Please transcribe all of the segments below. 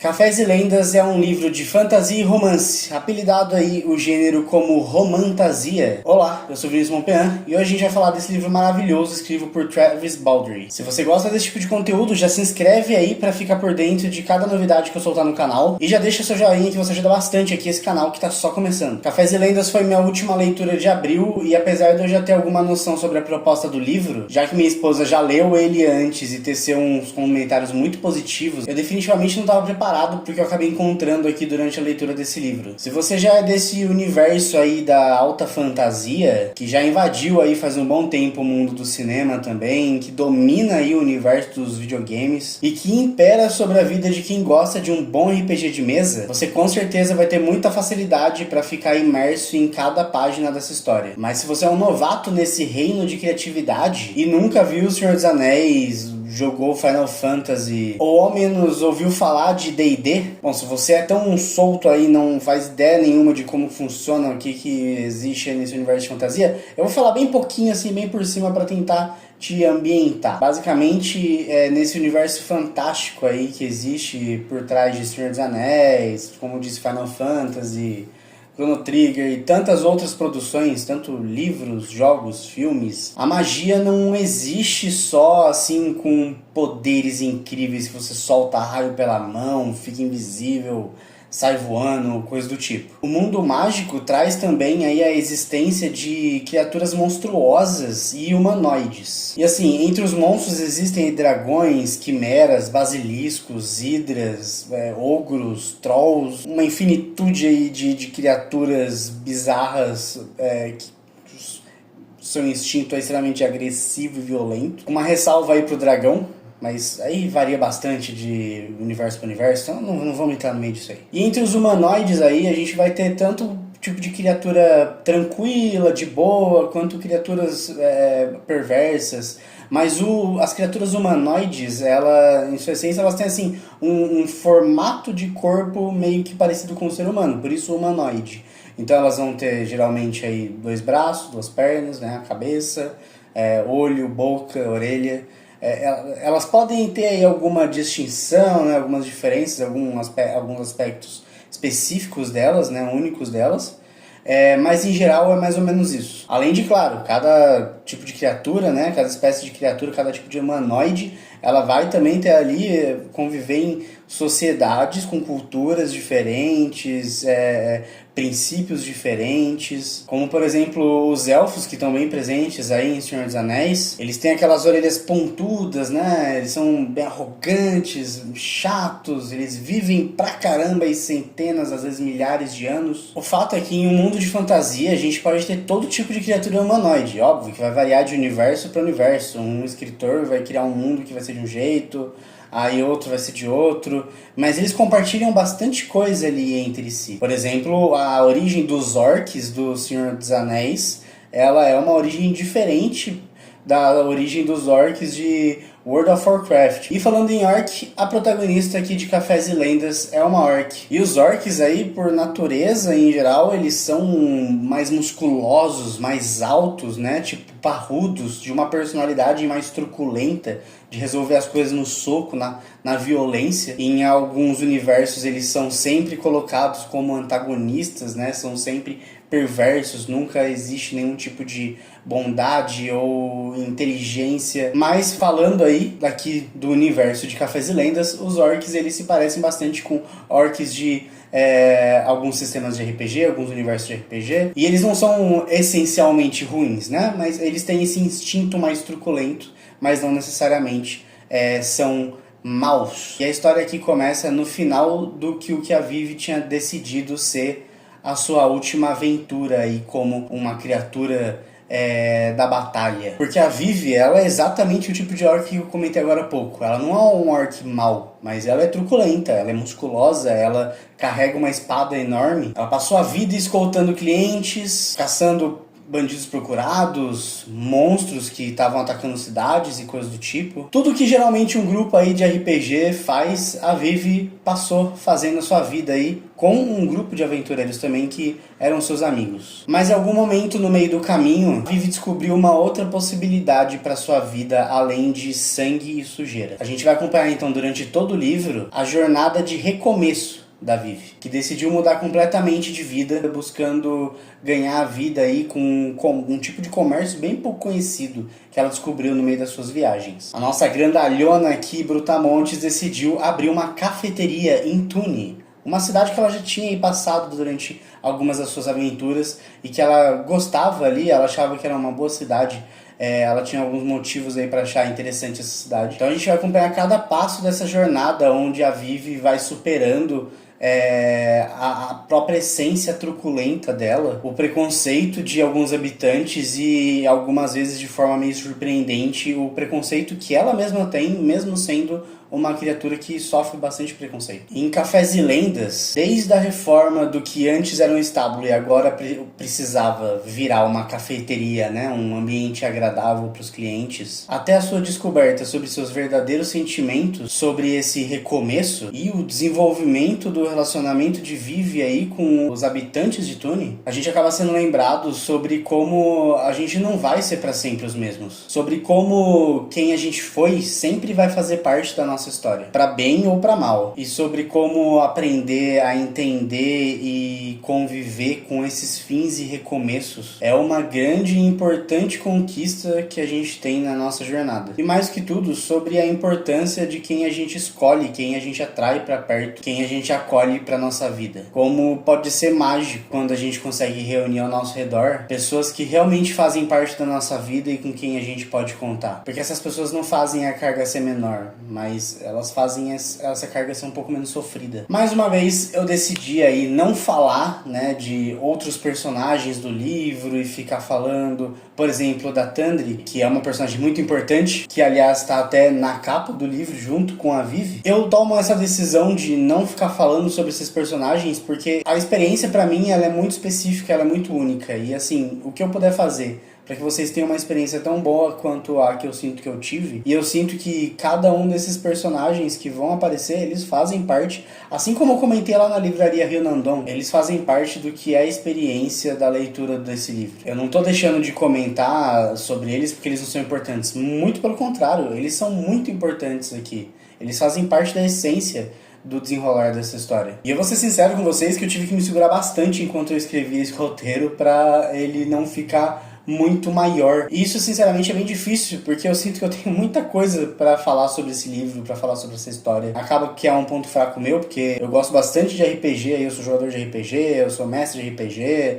Cafés e Lendas é um livro de fantasia e romance, apelidado aí o gênero como romantasia. Olá, eu sou Vinícius Monpean e hoje a gente vai falar desse livro maravilhoso escrito por Travis Baldree. Se você gosta desse tipo de conteúdo, já se inscreve aí pra ficar por dentro de cada novidade que eu soltar no canal e já deixa seu joinha que você ajuda bastante aqui esse canal que tá só começando. Cafés e Lendas foi minha última leitura de abril e apesar de eu já ter alguma noção sobre a proposta do livro, já que minha esposa já leu ele antes e teceu uns comentários muito positivos, eu definitivamente não estava preparado porque eu acabei encontrando aqui durante a leitura desse livro. Se você já é desse universo aí da alta fantasia, que já invadiu aí faz um bom tempo o mundo do cinema também, que domina aí o universo dos videogames e que impera sobre a vida de quem gosta de um bom RPG de mesa, você com certeza vai ter muita facilidade para ficar imerso em cada página dessa história. Mas se você é um novato nesse reino de criatividade e nunca viu O Senhor dos Anéis, jogou Final Fantasy ou ao menos ouviu falar de D&D, bom, se você é tão solto aí, não faz ideia nenhuma de como funciona, o que existe nesse universo de fantasia, eu vou falar bem pouquinho assim, bem por cima para tentar te ambientar. Basicamente, nesse universo fantástico aí que existe por trás de Senhor dos Anéis, como disse Final Fantasy, Chrono Trigger e tantas outras produções, tanto livros, jogos, filmes, a magia não existe só assim com poderes incríveis que você solta raio pela mão, fica invisível, sai voando, coisa do tipo. O mundo mágico traz também aí a existência de criaturas monstruosas e humanoides. E assim, entre os monstros existem dragões, quimeras, basiliscos, hidras, ogros, trolls, uma infinitude aí de criaturas bizarras que seu instinto é extremamente agressivo e violento. Uma ressalva aí pro dragão, mas aí varia bastante de universo para universo, então não vamos entrar no meio disso aí. E entre os humanoides aí, a gente vai ter tanto tipo de criatura tranquila, de boa, quanto criaturas perversas. Mas as criaturas humanoides, em sua essência, elas têm assim, um formato de corpo meio que parecido com o ser humano, por isso humanoide. Então elas vão ter geralmente aí 2 braços, 2 pernas, né, a cabeça, olho, boca, orelha. Elas podem ter aí alguma distinção, né, algumas diferenças, alguns aspectos específicos delas, né, únicos delas, mas em geral é mais ou menos isso. Além de, claro, cada tipo de criatura, né, cada espécie de criatura, cada tipo de humanoide, ela vai também ter ali, conviver em sociedades com culturas diferentes, princípios diferentes, como por exemplo os elfos que estão bem presentes aí em Senhor dos Anéis. Eles têm aquelas orelhas pontudas, né? Eles são bem arrogantes, chatos, eles vivem pra caramba aí centenas, às vezes milhares de anos. O fato é que em um mundo de fantasia a gente pode ter todo tipo de criatura humanoide, óbvio que vai variar de universo para universo. Um escritor vai criar um mundo que vai ser de um jeito, aí outro vai ser de outro, mas eles compartilham bastante coisa ali entre si. Por exemplo, a origem dos orcs do Senhor dos Anéis, ela é uma origem diferente da origem dos orcs de World of Warcraft. E falando em orc, a protagonista aqui de Cafés e Lendas é uma orc. E os orcs aí, por natureza em geral, eles são mais musculosos, mais altos, né? Tipo parrudos, de uma personalidade mais truculenta, de resolver as coisas no soco, na violência. E em alguns universos eles são sempre colocados como antagonistas, né? São sempre perversos, nunca existe nenhum tipo de bondade ou inteligência. Mas falando aí daqui do universo de Cafés e Lendas, os orcs eles se parecem bastante com orcs de alguns sistemas de RPG, alguns universos de RPG, e eles não são essencialmente ruins, né? Mas eles têm esse instinto mais truculento, mas não necessariamente são maus. E a história aqui começa no final do que o que a Vivi tinha decidido ser a sua última aventura aí como uma criatura da batalha. Porque a Vivi, ela é exatamente o tipo de orc que eu comentei agora há pouco. Ela não é um orc mau, mas ela é truculenta, ela é musculosa, ela carrega uma espada enorme. Ela passou a vida escoltando clientes, caçando bandidos procurados, monstros que estavam atacando cidades e coisas do tipo. Tudo que geralmente um grupo aí de RPG faz, a Vivi passou fazendo a sua vida aí com um grupo de aventureiros também que eram seus amigos. Mas em algum momento no meio do caminho, a Vivi descobriu uma outra possibilidade para sua vida além de sangue e sujeira. A gente vai acompanhar então durante todo o livro a jornada de recomeço da Vivi, que decidiu mudar completamente de vida, buscando ganhar a vida aí com um tipo de comércio bem pouco conhecido que ela descobriu no meio das suas viagens. A nossa grandalhona aqui, Brutamontes, decidiu abrir uma cafeteria em Tune, uma cidade que ela já tinha passado durante algumas das suas aventuras e que ela gostava ali, ela achava que era uma boa cidade. Ela tinha alguns motivos aí para achar interessante essa cidade. Então a gente vai acompanhar cada passo dessa jornada onde a Vivi vai superando a própria essência truculenta dela, o preconceito de alguns habitantes e algumas vezes de forma meio surpreendente o preconceito que ela mesma tem, mesmo sendo uma criatura que sofre bastante preconceito. Em Cafés e Lendas, desde a reforma do que antes era um estábulo e agora precisava virar uma cafeteria, né, um ambiente agradável para os clientes, até a sua descoberta sobre seus verdadeiros sentimentos sobre esse recomeço e o desenvolvimento do relacionamento de Vivi aí com os habitantes de Tune, a gente acaba sendo lembrado sobre como a gente não vai ser para sempre os mesmos, sobre como quem a gente foi sempre vai fazer parte da nossa história, para bem ou para mal, e sobre como aprender a entender e conviver com esses fins e recomeços é uma grande e importante conquista que a gente tem na nossa jornada. E mais que tudo, sobre a importância de quem a gente escolhe, quem a gente atrai para perto, quem a gente acolhe para nossa vida. Como pode ser mágico quando a gente consegue reunir ao nosso redor pessoas que realmente fazem parte da nossa vida e com quem a gente pode contar. Porque essas pessoas não fazem a carga ser menor, mas elas fazem essa carga ser um pouco menos sofrida. Mais uma vez, eu decidi aí não falar, né, de outros personagens do livro e ficar falando, por exemplo, da Tandri, que é uma personagem muito importante, que aliás está até na capa do livro junto com a Vivi. Eu tomo essa decisão de não ficar falando sobre esses personagens porque a experiência pra mim ela é muito específica, ela é muito única e assim, o que eu puder fazer para que vocês tenham uma experiência tão boa quanto a que eu sinto que eu tive. E eu sinto que cada um desses personagens que vão aparecer, eles fazem parte, assim como eu comentei lá na livraria Rio Nandon, eles fazem parte do que é a experiência da leitura desse livro. Eu não tô deixando de comentar sobre eles porque eles não são importantes. Muito pelo contrário, eles são muito importantes aqui. Eles fazem parte da essência do desenrolar dessa história. E eu vou ser sincero com vocês que eu tive que me segurar bastante enquanto eu escrevi esse roteiro para ele não ficar muito maior. E isso, sinceramente, é bem difícil, porque eu sinto que eu tenho muita coisa pra falar sobre esse livro, pra falar sobre essa história. Acaba que é um ponto fraco meu, porque eu gosto bastante de RPG, eu sou jogador de RPG, eu sou mestre de RPG,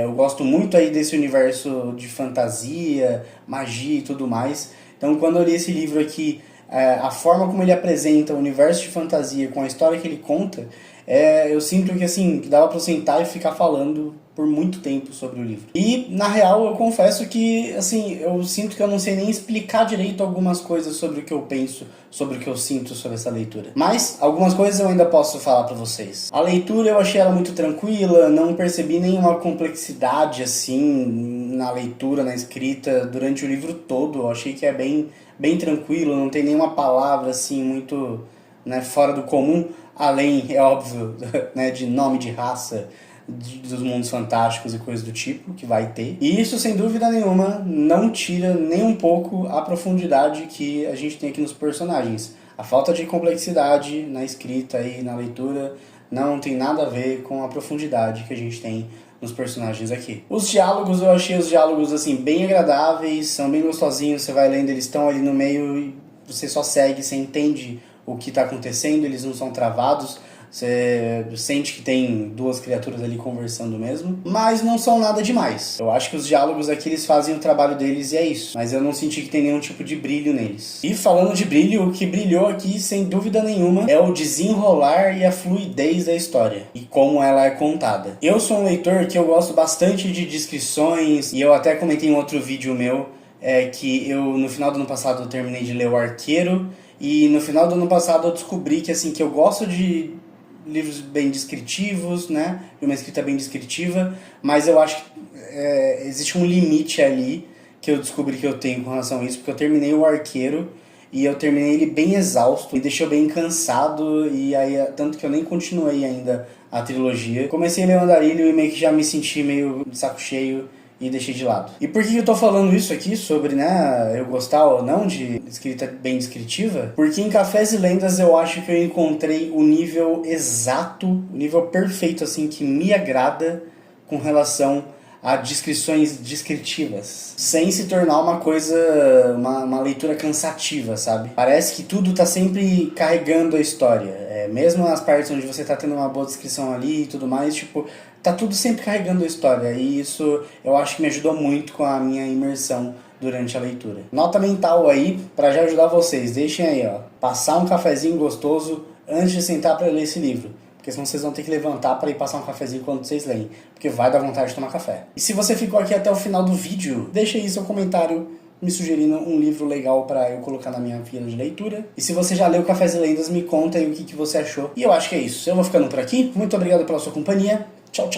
eu gosto muito aí desse universo de fantasia, magia e tudo mais. Então, quando eu li esse livro aqui, a forma como ele apresenta o universo de fantasia com a história que ele conta, eu sinto que assim, que dava pra eu sentar e ficar falando por muito tempo sobre o livro. E, na real, eu confesso que, assim, eu sinto que eu não sei nem explicar direito algumas coisas sobre o que eu penso, sobre o que eu sinto sobre essa leitura. Mas, algumas coisas eu ainda posso falar pra vocês. A leitura eu achei ela muito tranquila, não percebi nenhuma complexidade, assim, na leitura, na escrita, durante o livro todo. Eu achei que é bem tranquilo, não tem nenhuma palavra, assim, muito, né, fora do comum, além, é óbvio, né, de nome de raça, dos mundos fantásticos e coisas do tipo, que vai ter. E isso, sem dúvida nenhuma, não tira nem um pouco a profundidade que a gente tem aqui nos personagens. A falta de complexidade na escrita e na leitura não tem nada a ver com a profundidade que a gente tem nos personagens aqui. Os diálogos, eu achei os diálogos assim bem agradáveis, são bem gostosinhos, você vai lendo, eles estão ali no meio e você só segue, você entende o que está acontecendo, eles não são travados. Você sente que tem duas criaturas ali conversando mesmo, mas não são nada demais. Eu acho que os diálogos aqui eles fazem o trabalho deles e é isso, mas eu não senti que tem nenhum tipo de brilho neles. E falando de brilho, o que brilhou aqui sem dúvida nenhuma é o desenrolar e a fluidez da história e como ela é contada. Eu sou um leitor que eu gosto bastante de descrições e eu até comentei em outro vídeo meu que eu no final do ano passado eu terminei de ler O Arqueiro e no final do ano passado eu descobri que assim que eu gosto de livros bem descritivos, né? De uma escrita bem descritiva, mas eu acho que existe um limite ali que eu descobri que eu tenho com relação a isso, porque eu terminei O Arqueiro e eu terminei ele bem exausto, me deixou bem cansado, e aí tanto que eu nem continuei ainda a trilogia. Comecei a ler o Andarilho e meio que já me senti meio de saco cheio e deixei de lado. E por que eu tô falando isso aqui sobre, né, eu gostar ou não de escrita bem descritiva? Porque em Cafés e Lendas eu acho que eu encontrei o nível exato, o nível perfeito, assim, que me agrada com relação a descrições descritivas, sem se tornar uma coisa, uma leitura cansativa, sabe? Parece que tudo tá sempre carregando a história, mesmo nas partes onde você tá tendo uma boa descrição ali e tudo mais, tipo, tá tudo sempre carregando a história, e isso eu acho que me ajudou muito com a minha imersão durante a leitura. Nota mental aí, pra já ajudar vocês, deixem aí, ó, passar um cafezinho gostoso antes de sentar pra ler esse livro. Porque senão vocês vão ter que levantar para ir passar um cafezinho enquanto vocês leem, porque vai dar vontade de tomar café. E se você ficou aqui até o final do vídeo, deixa aí seu comentário me sugerindo um livro legal para eu colocar na minha fila de leitura. E se você já leu Cafés e Lendas, me conta aí o que você achou. E eu acho que é isso. Eu vou ficando por aqui. Muito obrigado pela sua companhia. Tchau, tchau.